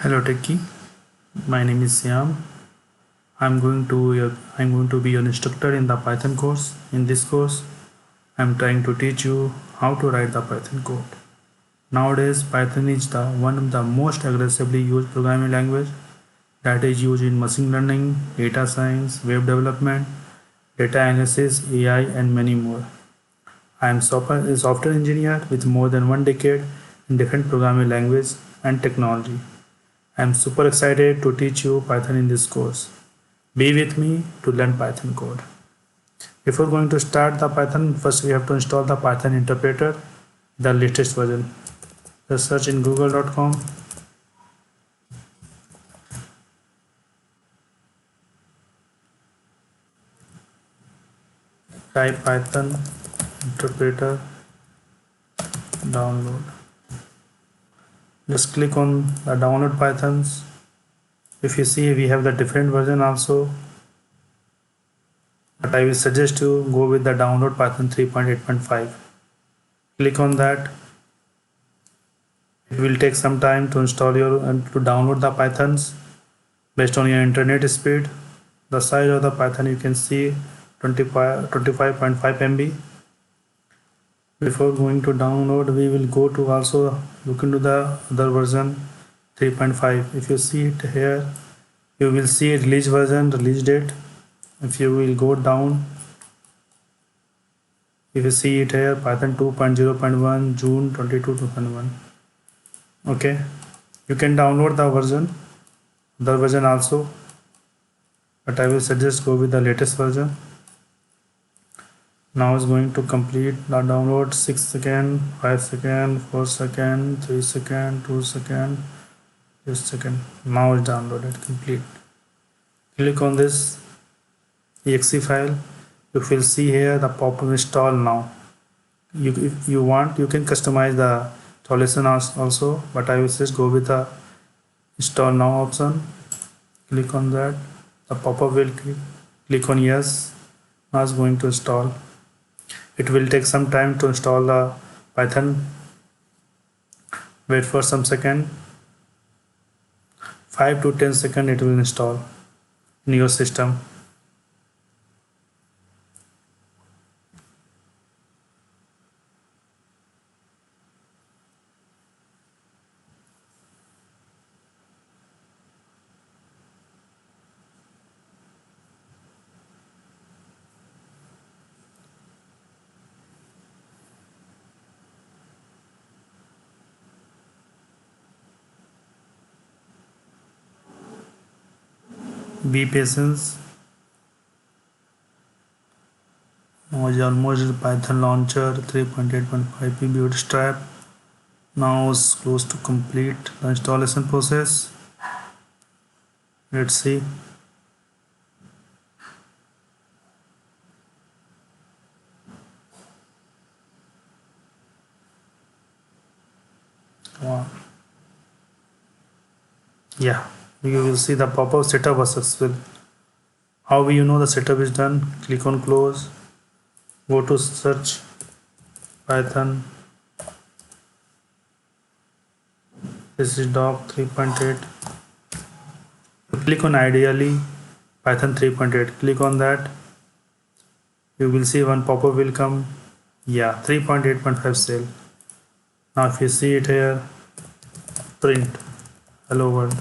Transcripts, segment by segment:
Hello Techie, my name is Siam. I'm going to be your instructor in the Python course. In this course, I'm trying to teach you how to write the Python code. Nowadays, Python is one of the most aggressively used programming language that is used in machine learning, data science, web development, data analysis, AI, and many more. I am a software engineer with more than 1 decade in different programming language and technology. I am super excited to teach you Python in this course. Be with me to learn Python code. Before going to start the Python, first we have to install the Python interpreter, the latest version. Just search in google.com. Type Python interpreter, download. Just click on the download Pythons. If you see, we have the different version also, but I will suggest you go with the download Python 3.8.5. Click on that. It will take some time to install to download the Pythons based on your internet speed. The size of the Python you can see 25.5 MB. Before going to download, we will go to also look into the other version 3.5. If you see it here, you will see release version, release date. If you will go down, if you see it here, Python 2.0.1 June 22, 2001. Okay, you can download the version also, but I will suggest go with the latest version. Now it's going to complete the download. 6 seconds, 5 seconds, 4 seconds, 3 seconds, 2 seconds, 8 seconds. Now it's downloaded, complete. Click on this exe file. You will see here the pop-up install now. If you want, you can customize the installation also, but I will just go with the install now option. Click on that. The pop-up will click on yes. Now it's going to install. It will take some time to install the Python. Wait for some second. 5 to 10 seconds it will install in your system. Be patient. Now is almost Python launcher 3.8.5 bootstrap. Now it's close to complete the installation process. Let's see. Wow. Yeah, you will see the pop-up setup was successful. How will you know the setup is done? Click on close. Go to search Python. This is doc 3.8. Click on ideally Python 3.8. Click on that. You will see one pop-up will come. Yeah, 3.8.5 cell. Now if you see it here, print hello world.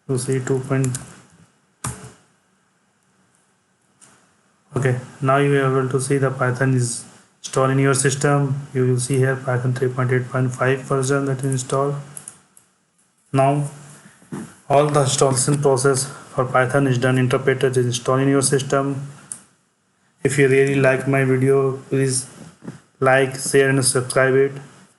You see 2. Okay, now you are able to see the Python is installed in your system. You will see here Python 3.8.5 version that is installed. Now all the installation process for Python is done. Interpreter is installed in your system. If you really like my video, please like, share and subscribe it.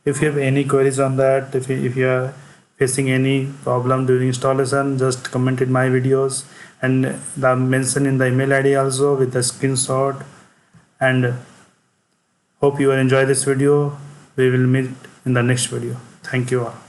If you have any queries on that, if you are facing any problem during installation, just comment in my videos and mention in the email ID also with the screenshot. And hope you will enjoy this video. We will meet in the next video. Thank you all.